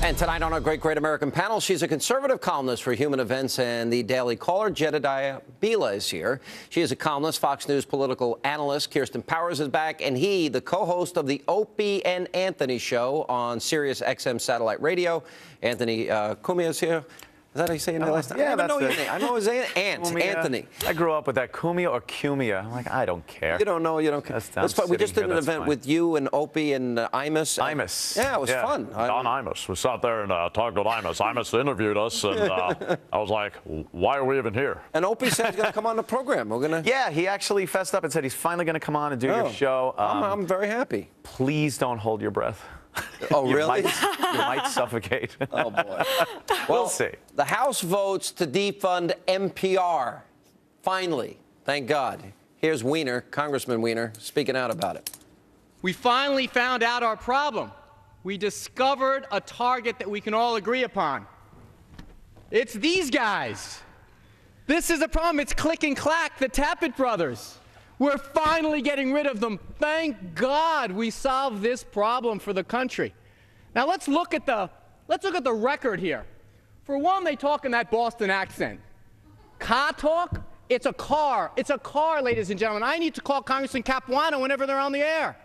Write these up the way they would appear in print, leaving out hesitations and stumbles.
And tonight on our Great American panel, she's a conservative columnist for Human Events and the Daily Caller. Jedediah Bila is here. She is a columnist, Fox News political analyst. Kirsten Powers is back, and he, the co-host of the Opie and Anthony show on Sirius XM satellite radio. Anthony Cumia is here. Is that how you say your last name? Yeah, I know your name. I know his aunt, Anthony. I grew up with that Cumia or Cumia. I'm like, I don't care. You don't know, you don't care. That's fun. We just did an event with you and Opie and Imus. Imus. Yeah, it was fun. Don Imus. We sat there and talked with Imus. Imus interviewed us, and I was like, why are we even here? And Opie said he's going to come on the program. We're going to... Yeah, he actually fessed up and said he's finally going to come on and do your show. I'm very happy. Please don't hold your breath. Oh, really? You might suffocate. Oh, boy. We'll see. The House votes to defund NPR. Finally. Thank God. Here's Weiner, Congressman Weiner, speaking out about it. We finally found out our problem. We discovered a target that we can all agree upon. It's these guys. This is a problem. It's Click and Clack, the Tappet brothers. We're finally getting rid of them. Thank God we solved this problem for the country. Now let's look at the record here. For one, they talk in that Boston accent. Car talk? It's a car. It's a car, ladies and gentlemen. I need to call Congressman Capuano whenever they're on the air.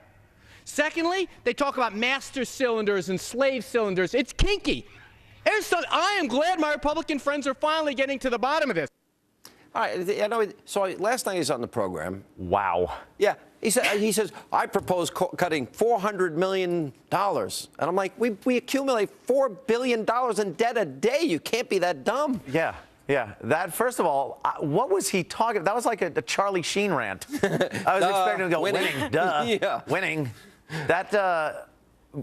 Secondly, they talk about master cylinders and slave cylinders. It's kinky. I am glad my Republican friends are finally getting to the bottom of this. All right, I know. So last night he was on the program. Wow. Yeah, he says I propose cutting $400 million, and I'm like, we accumulate $4 billion in debt a day. You can't be that dumb. Yeah. Yeah, that, first of all, what was he talking? That was like a Charlie Sheen rant. I was expecting him to go, winning, duh, yeah. Winning. That,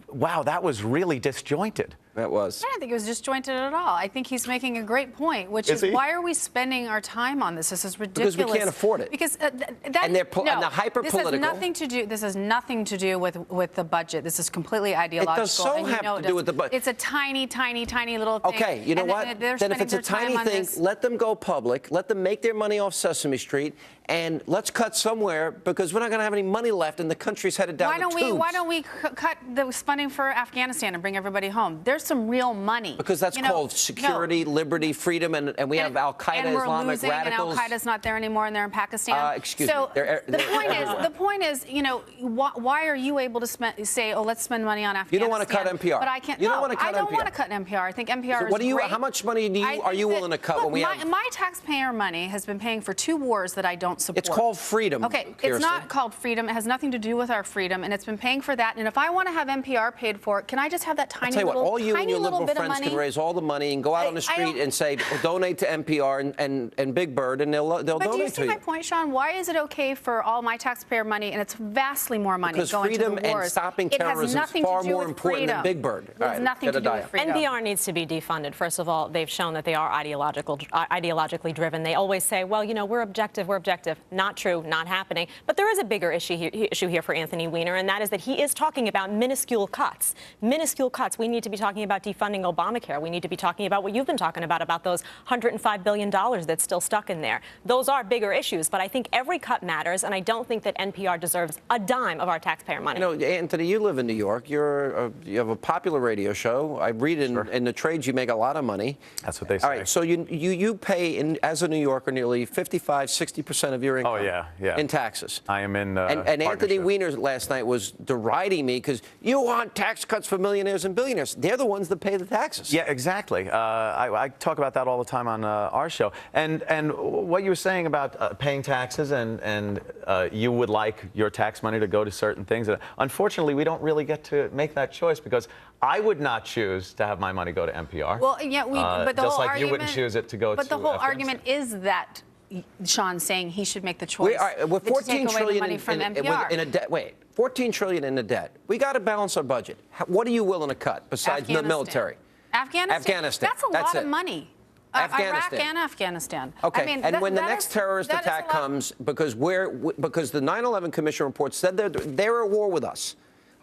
wow, that was really disjointed. That was. I don't think it was disjointed at all. I think he's making a great point, which is why are we spending our time on this? This is ridiculous. Because we can't afford it. Because and they're and the hyper-political. This has nothing to do. This has nothing to do with the budget. This is completely ideological. It does so have to do with the budget. It's a tiny, tiny, tiny little thing. Okay, you know what? Then if it's a tiny thing, let them go public. Let them make their money off Sesame Street, and let's cut somewhere because we're not going to have any money left, and the country's headed down the tubes. Why don't we cut the funding for Afghanistan and bring everybody home? There's some real money. Because that's called security, liberty, freedom, and we have Al-Qaeda, Islamic radicals. And Al-Qaeda's not there anymore, and they're in Pakistan. Excuse me. The point is, you know, why are you able to say, oh, let's spend money on Afghanistan? You don't want to cut NPR. But I can't. You don't want to cut NPR. I don't want to cut NPR. I think NPR is great. How much money are you willing to cut when we have? My taxpayer money has been paying for 2 wars that I don't support. It's called freedom. Okay, Kirsten. it's not called freedom. It has nothing to do with our freedom, and it's been paying for that. And if I want to have NPR paid for it, can I just have that tiny little bit of money? All you and your liberal friends can raise all the money and go out on the street and say, donate to NPR and Big Bird, and they'll donate to you. But do you see my point, Sean? Why is it okay for all my taxpayer money, and it's vastly more money going to the wars? Because freedom and stopping terrorism is far more important than Big Bird. It has nothing to do with freedom. NPR needs to be defunded. First of all, they've shown that they are ideologically driven. They always say, well, you know, we're objective, we're objective. Not true, not happening. But there is a bigger issue here for Anthony Weiner, and that is that he is talking about minuscule cuts. Minuscule cuts. We need to be talking about defunding Obamacare. We need to be talking about what you've been talking about those $105 billion that's still stuck in there. Those are bigger issues, but I think every cut matters, and I don't think that NPR deserves a dime of our taxpayer money. You know, Anthony, you live in New York. You have a popular radio show. I read in the trades you make a lot of money. That's what they say. All right, so you pay, as a New Yorker, nearly 55–60% of your income in taxes. I am in and Anthony Weiner last night was deriding me because you want tax cuts for millionaires and billionaires. They're the ones that pay the taxes. Yeah, exactly. I talk about that all the time on our show. And what you were saying about paying taxes and you would like your tax money to go to certain things. Unfortunately, we don't really get to make that choice because I would not choose to have my money go to NPR. Well, yeah, but the just whole like you wouldn't choose it to go to But the whole argument is that Sean's saying he should make the choice we're to take away the money from NPR. In a debt. Wait, $14 trillion in the debt. We got to balance our budget. What are you willing to cut besides the military? Afghanistan. That's a lot of money. Iraq and Afghanistan. Okay, I mean, and when the next terrorist attack comes, because the 9/11 Commission report said they're at war with us.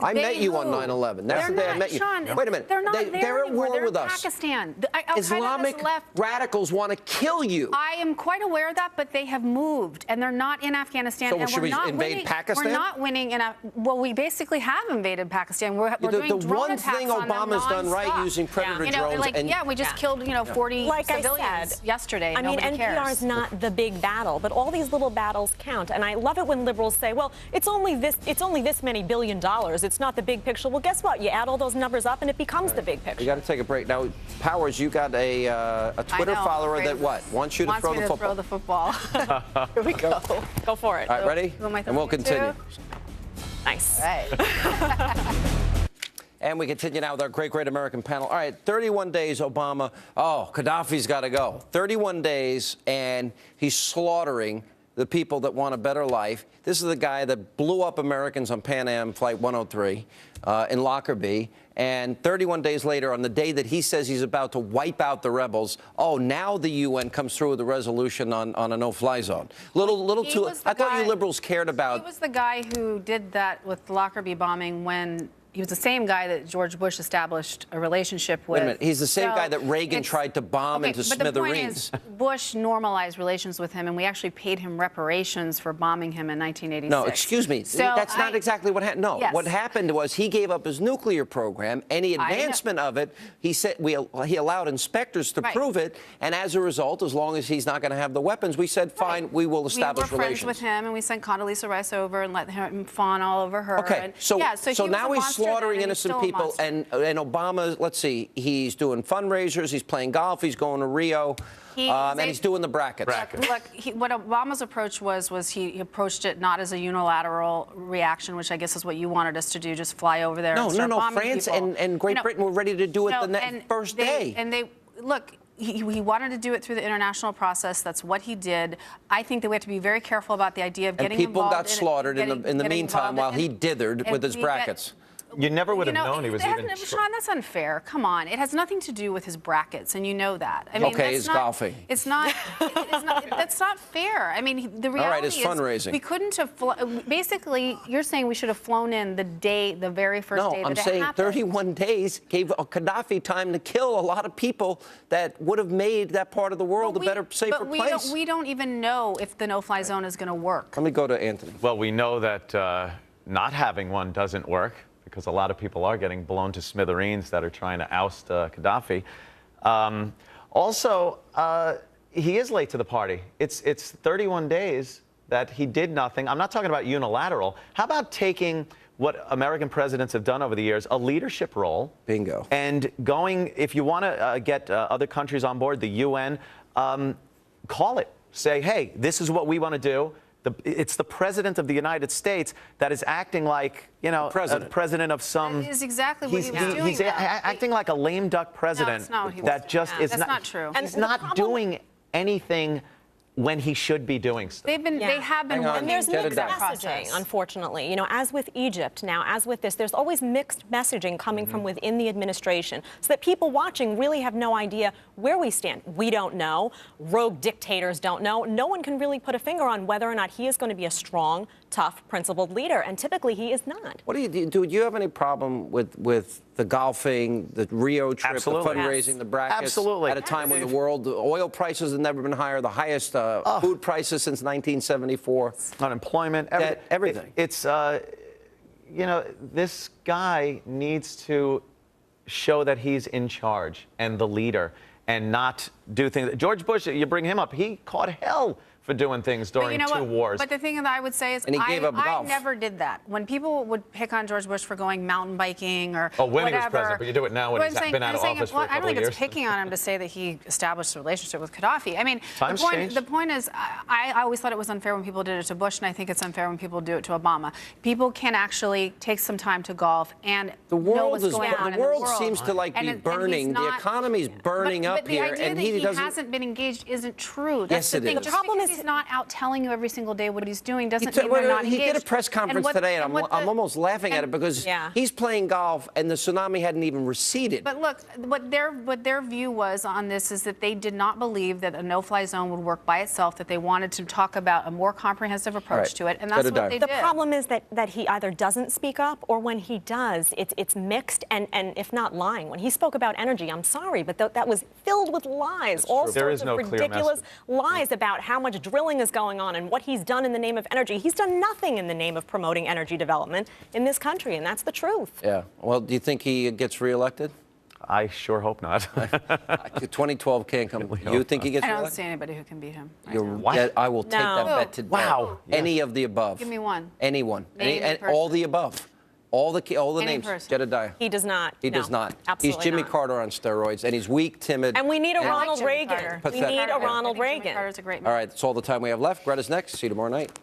I met you on 9/11. That's the day I met you. Sean, Wait a minute. They're not there They're at anymore. war They're with in us. Pakistan. Islamic radicals want to kill you. I am quite aware of that, but they have moved, and they're not in Afghanistan. So and should we're we not invade winning. Pakistan? We're not winning in well, we basically have invaded Pakistan. We're doing the drone one attacks thing on them Obama's done right nonstop. using predator drones. We just killed 40 like civilians I said, yesterday. I mean, Nobody NPR cares. is not the big battle, but all these little battles count. And I love it when liberals say, well, it's only this many $1 billion. It's not the big picture. Well, guess what? You add all those numbers up and it becomes the big picture. We got to take a break. Now, Powers, you got a Twitter follower that wants you to throw the football. Throw the football. Here we go. Go for it. All right, ready? And we'll continue. Nice. All right. And we continue now with our great American panel. All right, 31 days, Obama. Oh, Gaddafi's got to go. 31 days, and he's slaughtering the people that want a better life. This is the guy that blew up Americans on Pan Am Flight 103 in Lockerbie. And 31 days later, on the day that he says he's about to wipe out the rebels, oh, now the UN comes through with a resolution on a no-fly zone. Little too. I thought you liberals cared about. He was the guy who did that with the Lockerbie bombing when. He was the same guy that George Bush established a relationship with. Wait a minute. He's the same guy that Reagan tried to bomb into smithereens. But the point is, Bush normalized relations with him, and we actually paid him reparations for bombing him in 1986. No, excuse me. So that's not exactly what happened. No, yes. What happened was he gave up his nuclear program. Any advancement of it, he said he allowed inspectors to prove it, and as a result, as long as he's not going to have the weapons, we said, fine, we will establish we were relations. friends with him, and we sent Condoleezza Rice over and let him fawn all over her. Okay, and, so now he's slaughtering then, innocent people, and Obama, let's see, he's doing fundraisers, he's playing golf, he's going to Rio, and he's doing the brackets. Look, what Obama's approach was he approached it not as a unilateral reaction, which I guess is what you wanted us to do, just fly over there and start bombing France people. and Great Britain were ready to do it the first day. And look, he wanted to do it through the international process. That's what he did. I think that we have to be very careful about the idea of getting involved. And people got slaughtered in the meantime while he dithered with his brackets. You never would have known he was even. Sean, that's unfair. Come on, it has nothing to do with his brackets, and you know that. I mean, okay, he's golfing. It's not. That's not fair. I mean, the reality all right, it's fundraising. We couldn't have. Basically, you're saying we should have flown in the very first day that it happened. No, I'm saying 31 days gave Gaddafi time to kill a lot of people that would have made that part of the world a better, safer place. We don't even know if the no-fly zone is going to work. Let me go to Anthony. Well, we know that not having one doesn't work, because a lot of people are getting blown to smithereens that are trying to oust Gaddafi. Also, he is late to the party. It's 31 days that he did nothing. I'm not talking about unilateral. How about taking what American presidents have done over the years, a leadership role. Bingo. And going, if you want to get other countries on board, the UN, call it. Say, hey, this is what we want to do. It's the president of the United States that is acting like, a president of some. That is exactly what he was doing. He's acting like a lame duck president. No, that's not what he was doing. That's not true. He's not doing anything when he should be doing stuff. They have been working. And there's mixed messaging, process. unfortunately. As with Egypt now, as with this, there's always mixed messaging coming from within the administration, so that people watching really have no idea where we stand. We don't know. Rogue dictators don't know. No one can really put a finger on whether or not he is going to be a strong, tough, principled leader, and typically he is not. What do you have any problem with the golfing, the Rio trip, Absolutely. the fundraising, the brackets? Absolutely. At a time when the oil prices have never been higher, the highest food prices since 1974. Unemployment, everything. It's, this guy needs to show that he's in charge and the leader and not do things. George Bush, you bring him up, he caught hell for doing things during two wars. But the thing that I would say is, and he gave up golf. I never did that. When people would pick on George Bush for going mountain biking or when whatever, he was president, but you do it now when he's been out of office for a couple of years. I don't think it's picking on him to say that he established a relationship with Gaddafi. I mean, Times change. The point is, I always thought it was unfair when people did it to Bush, and I think it's unfair when people do it to Obama. People can actually take some time to golf and know what's going on in the world. Seems to be burning. The economy's burning up here, and he hasn't been engaged isn't true. That's yes, the it thing. is. The problem is he's not out telling you every single day what he's doing doesn't mean they're not engaged. He did a press conference today, and I'm almost laughing at it because he's playing golf, and the tsunami hadn't even receded. But look, what their view was on this is that they did not believe that a no-fly zone would work by itself, that they wanted to talk about a more comprehensive approach to it, and that's what they did. The problem is that he either doesn't speak up, or when he does, it's mixed and if not lying. When he spoke about energy, I'm sorry, but that was filled with lies, all sorts of ridiculous lies about how much drilling is going on and what he's done in the name of energy. He's done nothing in the name of promoting energy development in this country, and that's the truth. Yeah. Well, do you think he gets reelected? I sure hope not. 2012 can't come. You think he gets reelected? I don't see anybody who can beat him. What? I will take that bet today. Wow. Any of the above. Give me one. Anyone. All the above. All the names. Jedediah. He does not. He does not. Absolutely He's Jimmy not. Carter on steroids, and he's weak, timid. And we need a Ronald Jimmy Reagan. Carter. We need a Ronald Reagan. Jimmy Carter's a great man. All right, that's all the time we have left. Greta's next. See you tomorrow night.